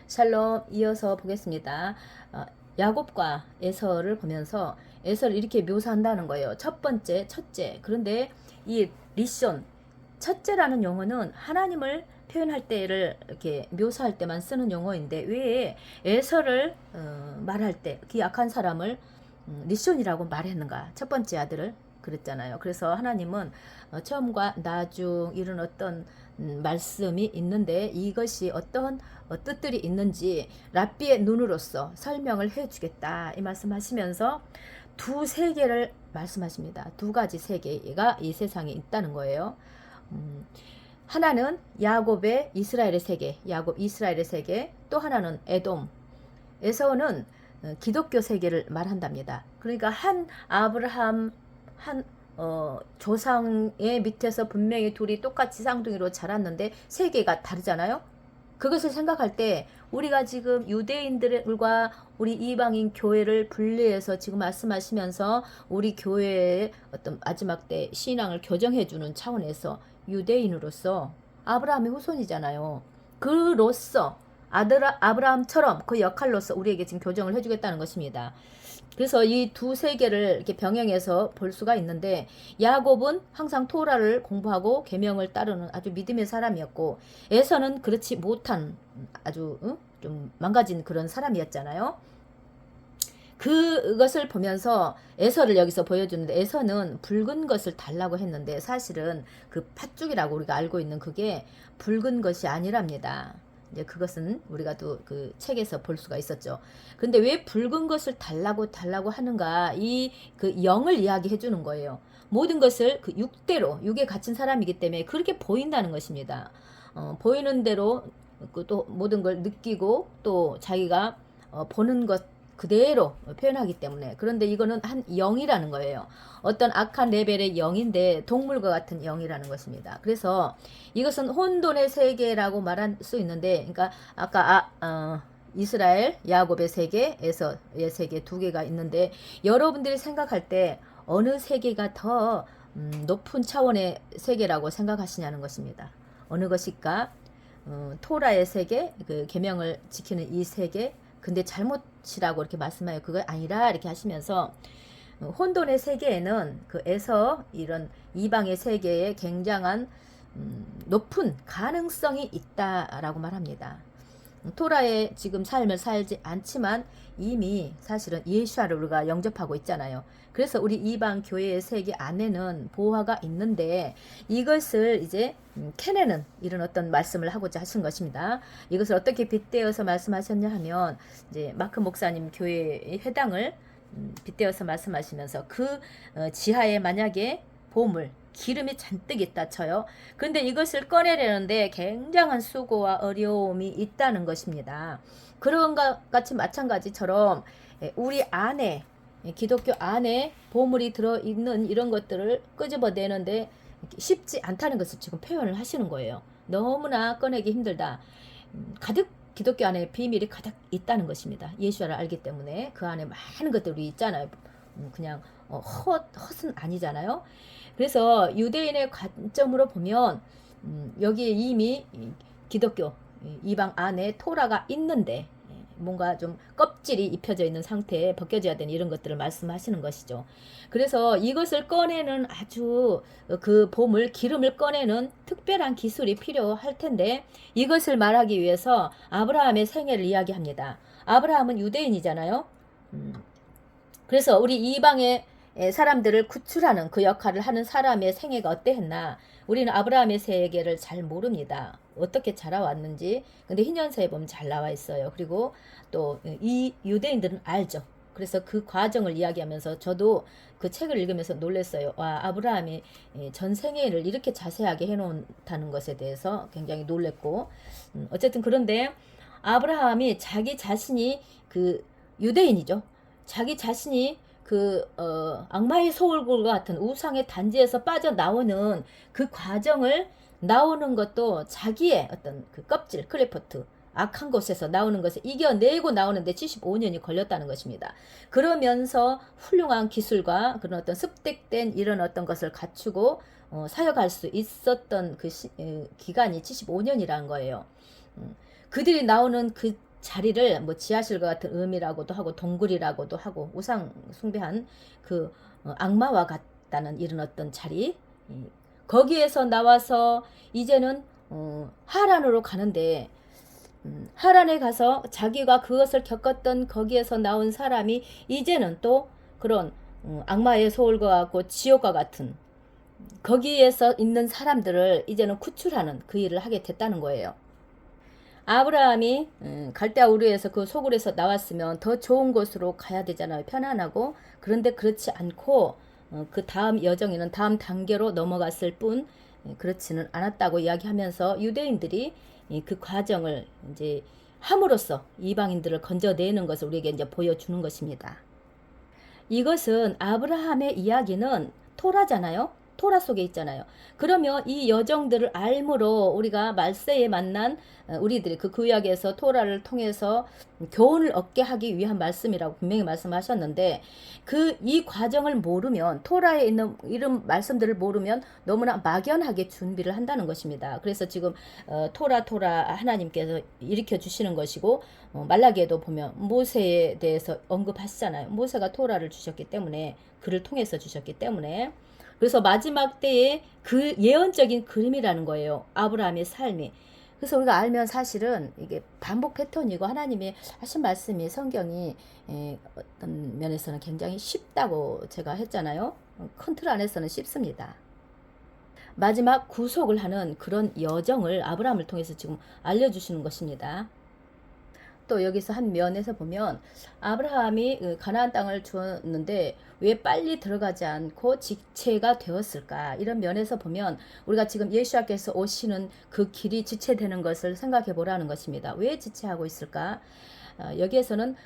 샬롬. 이어서 보겠습니다. 야곱과 에서를 보면서 에서를 이렇게 묘사한다는 거예요. 첫 번째, 첫째. 그런데 이 리션, 첫째라는 용어는 하나님을 표현할 때를 이렇게 묘사할 때만 쓰는 용어인데 왜 에서를 말할 때 그 약한 사람을 리션이라고 말했는가? 첫 번째 아들을 그랬잖아요. 그래서 하나님은 처음과 나중 이런 어떤 말씀이 있는데 이것이 어떤 뜻들이 있는지 랍비의 눈으로서 설명을 해주겠다 이 말씀하시면서 두 세계를 말씀하십니다. 두 가지 세계가 이 세상에 있다는 거예요. 하나는 야곱의 이스라엘의 세계, 야곱 이스라엘의 세계, 또 하나는 에돔, 에서는 기독교 세계를 말한답니다. 그러니까 한 아브라함 한 조상의 밑에서 분명히 둘이 똑같이 쌍둥이로 자랐는데 세계가 다르잖아요. 그것을 생각할 때 우리가 지금 유대인들과 우리 이방인 교회를 분리해서 지금 말씀하시면서 우리 교회의 어떤 마지막 때 신앙을 교정해주는 차원에서 유대인으로서 아브라함의 후손이잖아요. 그로서 아브라함처럼 그 역할로서 우리에게 지금 교정을 해주겠다는 것입니다. 그래서 이 두 세계를 이렇게 병행해서 볼 수가 있는데 야곱은 항상 토라를 공부하고 계명을 따르는 아주 믿음의 사람이었고 에서는 그렇지 못한 아주 좀 망가진 그런 사람이었잖아요. 그것을 보면서 에서를 여기서 보여주는데 에서는 붉은 것을 달라고 했는데 사실은 그 팥죽이라고 우리가 알고 있는 그게 붉은 것이 아니랍니다. 이제 그것은 우리가 또 그 책에서 볼 수가 있었죠. 근데 왜 붉은 것을 달라고 하는가? 이 그 영을 이야기해 주는 거예요. 모든 것을 그 육대로 육에 갇힌 사람이기 때문에 그렇게 보인다는 것입니다. 보이는 대로 또 모든 걸 느끼고 또 자기가 보는 것 그대로 표현하기 때문에 그런데 이거는 한 영이라는 거예요. 어떤 악한 레벨의 영인데 동물과 같은 영이라는 것입니다. 그래서 이것은 혼돈의 세계라고 말할 수 있는데 그러니까 아까 이스라엘 야곱의 세계에서의 세계 두 개가 있는데 여러분들이 생각할 때 어느 세계가 더 높은 차원의 세계라고 생각하시냐는 것입니다. 어느 것일까? 토라의 세계, 그 계명을 지키는 이 세계, 근데 잘못이라고 이렇게 말씀하여 그거 아니라 이렇게 하시면서 혼돈의 세계에는 그 에서 이런 이방의 세계에 굉장한 높은 가능성이 있다라고 말합니다. 토라의 지금 삶을 살지 않지만 이미 사실은 예수아를 우리가 영접하고 있잖아요. 그래서 우리 이방 교회의 세계 안에는 보화가 있는데 이것을 이제 캐내는 이런 어떤 말씀을 하고자 하신 것입니다. 이것을 어떻게 빗대어서 말씀하셨냐 하면 이제 마크 목사님 교회의 회당을 빗대어서 말씀하시면서 그 지하에 만약에 보물 기름이 잔뜩 있다 쳐요. 그런데 이것을 꺼내려는데 굉장한 수고와 어려움이 있다는 것입니다. 그런 것 같이 마찬가지처럼 우리 안에 기독교 안에 보물이 들어있는 이런 것들을 끄집어내는데 쉽지 않다는 것을 지금 표현을 하시는 거예요. 너무나 꺼내기 힘들다. 가득 기독교 안에 비밀이 가득 있다는 것입니다. 예수를 알기 때문에 그 안에 많은 것들이 있잖아요. 그냥 헛은 아니잖아요. 그래서 유대인의 관점으로 보면 여기에 이미 기독교 이방 안에 토라가 있는데 뭔가 좀 껍질이 입혀져 있는 상태에 벗겨져야 되는 이런 것들을 말씀하시는 것이죠. 그래서 이것을 꺼내는 아주 그 보물 기름을 꺼내는 특별한 기술이 필요할 텐데 이것을 말하기 위해서 아브라함의 생애를 이야기합니다. 아브라함은 유대인이잖아요. 그래서 우리 이방의 사람들을 구출하는 그 역할을 하는 사람의 생애가 어때했나? 우리는 아브라함의 세계를 잘 모릅니다. 어떻게 자라왔는지. 근데 희년서에 보면 잘 나와 있어요. 그리고 또 이 유대인들은 알죠. 그래서 그 과정을 이야기하면서 저도 그 책을 읽으면서 놀랐어요. 와, 아브라함이 전 생애를 이렇게 자세하게 해놓다는 것에 대해서 굉장히 놀랬고, 어쨌든 그런데 아브라함이 자기 자신이 그 유대인이죠. 자기 자신이 그 악마의 소울골과 같은 우상의 단지에서 빠져나오는 그 과정을 나오는 것도 자기의 어떤 그 껍질 클레포트 악한 곳에서 나오는 것을 이겨내고 나오는데 75년이 걸렸다는 것입니다. 그러면서 훌륭한 기술과 그런 어떤 습득된 이런 어떤 것을 갖추고 사역할 수 있었던 그 기간이 75년이라는 거예요. 그들이 나오는 그 자리를 뭐 지하실과 같은 의미라고도 하고 동굴이라고도 하고 우상 숭배한 그 악마와 같다는 이런 어떤 자리, 거기에서 나와서 이제는 하란으로 가는데, 하란에 가서 자기가 그것을 겪었던 거기에서 나온 사람이 이제는 또 그런 악마의 소울과 같고 지옥과 같은 거기에서 있는 사람들을 이제는 구출하는 그 일을 하게 됐다는 거예요. 아브라함이 갈대아 우르에서 그 소굴에서 나왔으면 더 좋은 곳으로 가야 되잖아요. 편안하고. 그런데 그렇지 않고 그 다음 여정에는 다음 단계로 넘어갔을 뿐 그렇지는 않았다고 이야기하면서 유대인들이 그 과정을 이제 함으로써 이방인들을 건져내는 것을 우리에게 이제 보여주는 것입니다. 이것은 아브라함의 이야기는 토라잖아요. 토라 속에 있잖아요. 그러면 이 여정들을 알므로 우리가 말세에 만난 우리들이 그 구약에서 토라를 통해서 교훈을 얻게 하기 위한 말씀이라고 분명히 말씀하셨는데, 이 과정을 모르면, 토라에 있는 이런 말씀들을 모르면 너무나 막연하게 준비를 한다는 것입니다. 그래서 지금 토라 하나님께서 일으켜 주시는 것이고, 말라기에도 보면 모세에 대해서 언급하시잖아요. 모세가 토라를 주셨기 때문에, 그를 통해서 주셨기 때문에. 그래서 마지막 때에 그 예언적인 그림이라는 거예요. 아브라함의 삶이. 그래서 우리가 알면 사실은 이게 반복 패턴이고 하나님이 하신 말씀이, 성경이 어떤 면에서는 굉장히 쉽다고 제가 했잖아요. 큰 틀 안에서는 쉽습니다. 마지막 구속을 하는 그런 여정을 아브라함을 통해서 지금 알려주시는 것입니다. 또 여기서 한 면에서 보면 아브라함이 가나안 땅을 주었는데 왜 빨리 들어가지 않고 지체가 되었을까, 이런 면에서 보면 우리가 지금 예수님께서 오시는 그 길이 지체되는 것을 생각해 보라는 것입니다. 왜 지체하고 있을까? 여기에서는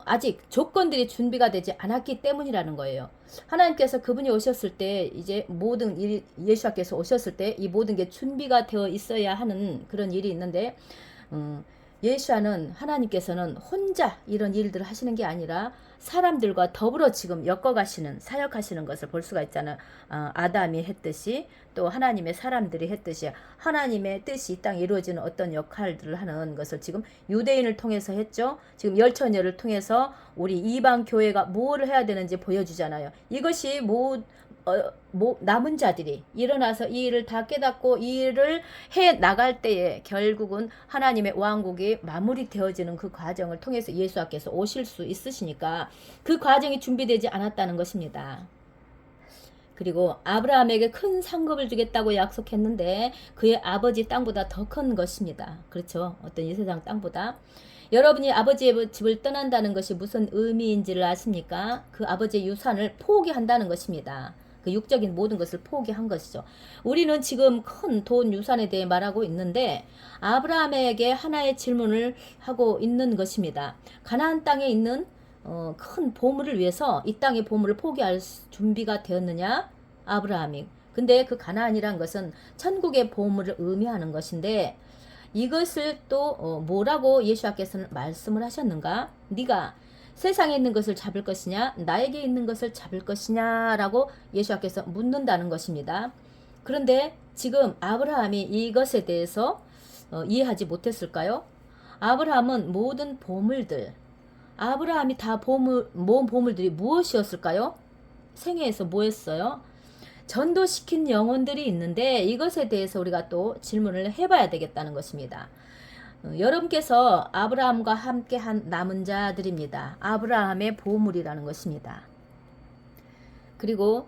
아직 조건들이 준비가 되지 않았기 때문이라는 거예요. 하나님께서 그분이 오셨을 때 이제 모든 일, 예수님께서 오셨을 때 이 모든 게 준비가 되어 있어야 하는 그런 일이 있는데, 예수와는 하나님께서는 혼자 이런 일들을 하시는 게 아니라 사람들과 더불어 지금 엮어가시는, 사역하시는 것을 볼 수가 있잖아요. 아담이 했듯이 또 하나님의 사람들이 했듯이 하나님의 뜻이 이 땅에 이루어지는 어떤 역할들을 하는 것을 지금 유대인을 통해서 했죠. 지금 열처녀를 통해서 우리 이방 교회가 무엇을 해야 되는지 보여주잖아요. 이것이 남은 자들이 일어나서 이 일을 다 깨닫고 이 일을 해 나갈 때에 결국은 하나님의 왕국이 마무리되어지는 그 과정을 통해서 예수께서 오실 수 있으시니까 그 과정이 준비되지 않았다는 것입니다. 그리고 아브라함에게 큰 상급을 주겠다고 약속했는데 그의 아버지 땅보다 더 큰 것입니다. 그렇죠. 어떤 이 세상 땅보다. 여러분이 아버지의 집을 떠난다는 것이 무슨 의미인지를 아십니까? 그 아버지의 유산을 포기한다는 것입니다. 그 육적인 모든 것을 포기한 것이죠. 우리는 지금 큰 돈 유산에 대해 말하고 있는데 아브라함에게 하나의 질문을 하고 있는 것입니다. 가나안 땅에 있는 큰 보물을 위해서 이 땅의 보물을 포기할 준비가 되었느냐? 아브라함이. 근데 그 가나안이란 것은 천국의 보물을 의미하는 것인데 이것을 또 뭐라고 예수께서는 말씀을 하셨는가? 네가 세상에 있는 것을 잡을 것이냐, 나에게 있는 것을 잡을 것이냐라고 예수께서 묻는다는 것입니다. 그런데 지금 아브라함이 이것에 대해서 이해하지 못했을까요? 아브라함은 모든 보물들, 아브라함이 다 모은 보물들이 무엇이었을까요? 생애에서 뭐 했어요? 전도시킨 영혼들이 있는데 이것에 대해서 우리가 또 질문을 해봐야 되겠다는 것입니다. 여러분께서 아브라함과 함께한 남은 자들입니다. 아브라함의 보물이라는 것입니다. 그리고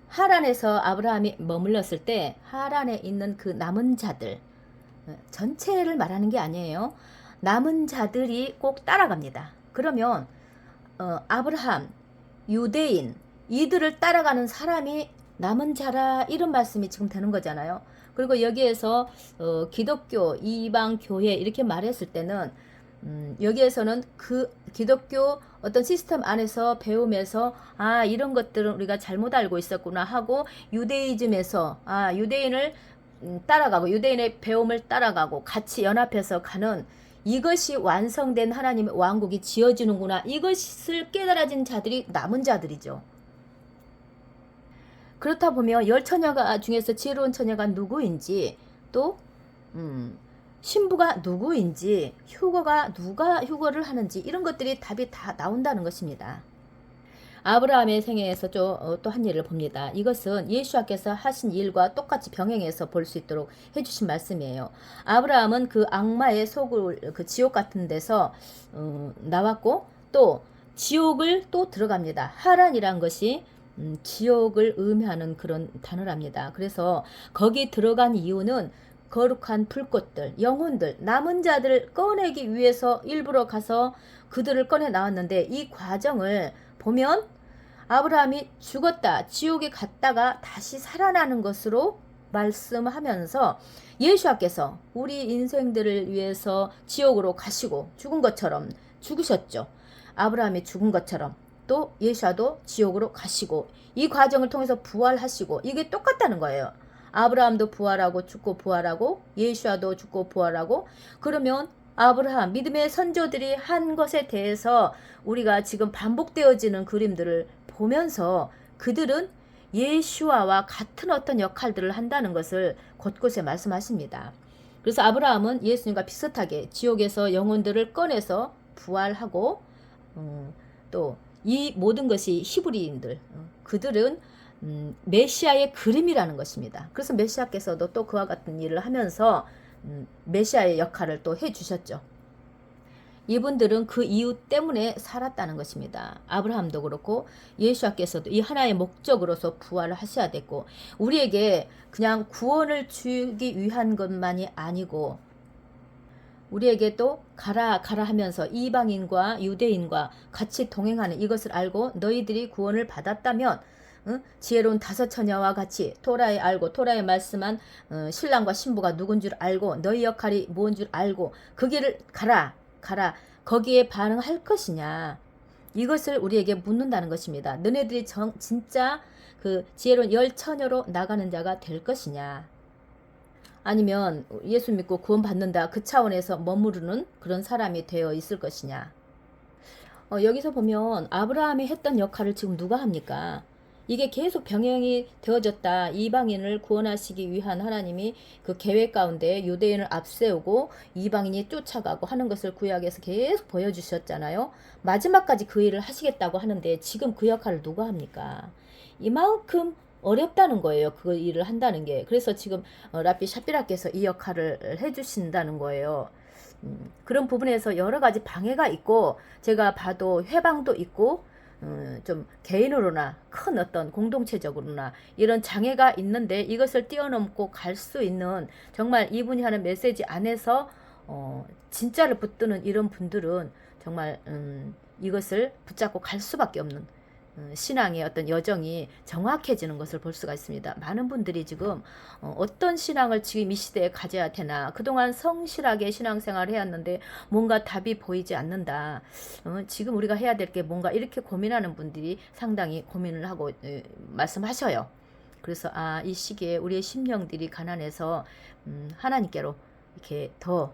하란에서 아브라함이 머물렀을 때 하란에 있는 그 남은 자들, 전체를 말하는 게 아니에요. 남은 자들이 꼭 따라갑니다. 그러면 아브라함, 유대인, 이들을 따라가는 사람이 남은 자라, 이런 말씀이 지금 되는 거잖아요. 그리고 여기에서 기독교, 이방 교회 이렇게 말했을 때는 여기에서는 그 기독교 어떤 시스템 안에서 배움에서 이런 것들은 우리가 잘못 알고 있었구나 하고 유대이즘에서 유대인을 따라가고 유대인의 배움을 따라가고 같이 연합해서 가는, 이것이 완성된 하나님의 왕국이 지어지는구나, 이것을 깨달아진 자들이 남은 자들이죠. 그렇다 보면 열 처녀가 중에서 지혜로운 처녀가 누구인지, 또 신부가 누구인지, 휴거가 누가 휴거를 하는지 이런 것들이 답이 다 나온다는 것입니다. 아브라함의 생애에서 또 한 일을 봅니다. 이것은 예수와께서 하신 일과 똑같이 병행해서 볼 수 있도록 해주신 말씀이에요. 아브라함은 그 악마의 속을 그 지옥 같은 데서 나왔고 또 지옥을 또 들어갑니다. 하란이란 것이 지옥을 의미하는 그런 단어랍니다. 그래서 거기 들어간 이유는 거룩한 불꽃들, 영혼들, 남은 자들을 꺼내기 위해서 일부러 가서 그들을 꺼내 나왔는데 이 과정을 보면 아브라함이 죽었다, 지옥에 갔다가 다시 살아나는 것으로 말씀하면서 예수와께서 우리 인생들을 위해서 지옥으로 가시고 죽은 것처럼 죽으셨죠. 아브라함이 죽은 것처럼 또 예수와도 지옥으로 가시고 이 과정을 통해서 부활하시고 이게 똑같다는 거예요. 아브라함도 부활하고 죽고 부활하고 예수와도 죽고 부활하고 그러면 아브라함 믿음의 선조들이 한 것에 대해서 우리가 지금 반복되어지는 그림들을 보면서 그들은 예수와와 같은 어떤 역할들을 한다는 것을 곳곳에 말씀하십니다. 그래서 아브라함은 예수님과 비슷하게 지옥에서 영혼들을 꺼내서 부활하고 또 이 모든 것이 히브리인들 그들은 메시아의 그림이라는 것입니다. 그래서 메시아께서도 또 그와 같은 일을 하면서 메시아의 역할을 또 해주셨죠. 이분들은 그 이유 때문에 살았다는 것입니다. 아브라함도 그렇고 예수와께서도 이 하나의 목적으로서 부활을 하셔야 됐고 우리에게 그냥 구원을 주기 위한 것만이 아니고 우리에게 또 가라 가라 하면서 이방인과 유대인과 같이 동행하는 이것을 알고 너희들이 구원을 받았다면 지혜로운 다섯 처녀와 같이 토라에 알고 토라에 말씀한 신랑과 신부가 누군 줄 알고 너희 역할이 뭔 줄 알고 그 길을 가라 거기에 반응할 것이냐 이것을 우리에게 묻는다는 것입니다. 너네들이 진짜 그 지혜로운 열 처녀로 나가는 자가 될 것이냐 아니면 예수 믿고 구원 받는다 그 차원에서 머무르는 그런 사람이 되어 있을 것이냐 여기서 보면 아브라함이 했던 역할을 지금 누가 합니까? 이게 계속 병행이 되어졌다. 이방인을 구원하시기 위한 하나님이 그 계획 가운데 유대인을 앞세우고 이방인이 쫓아가고 하는 것을 구약에서 계속 보여주셨잖아요. 마지막까지 그 일을 하시겠다고 하는데 지금 그 역할을 누가 합니까? 이만큼 어렵다는 거예요. 그 일을 한다는 게. 그래서 지금 랍비 샤피라께서 이 역할을 해주신다는 거예요. 그런 부분에서 여러 가지 방해가 있고 제가 봐도 회방도 있고 좀 개인으로나 큰 어떤 공동체적으로나 이런 장애가 있는데 이것을 뛰어넘고 갈 수 있는 정말 이분이 하는 메시지 안에서 진짜를 붙드는 이런 분들은 정말 이것을 붙잡고 갈 수밖에 없는 신앙의 어떤 여정이 정확해지는 것을 볼 수가 있습니다. 많은 분들이 지금 어떤 신앙을 지금 이 시대에 가져야 되나 그동안 성실하게 신앙생활을 해왔는데 뭔가 답이 보이지 않는다. 지금 우리가 해야 될 게 뭔가 이렇게 고민하는 분들이 상당히 고민을 하고 말씀하셔요. 그래서 이 시기에 우리의 심령들이 가난해서 하나님께로 이렇게 더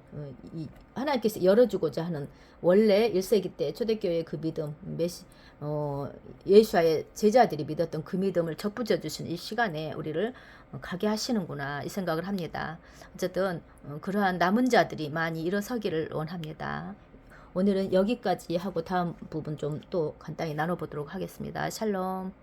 하나님께서 열어주고자 하는 원래 1세기 때 초대교회의 그 믿음 예수와의 제자들이 믿었던 그 믿음을 접붙여 주시는 이 시간에 우리를 가게 하시는구나 이 생각을 합니다. 어쨌든 그러한 남은 자들이 많이 일어서기를 원합니다. 오늘은 여기까지 하고 다음 부분 좀 또 간단히 나눠보도록 하겠습니다. 샬롬.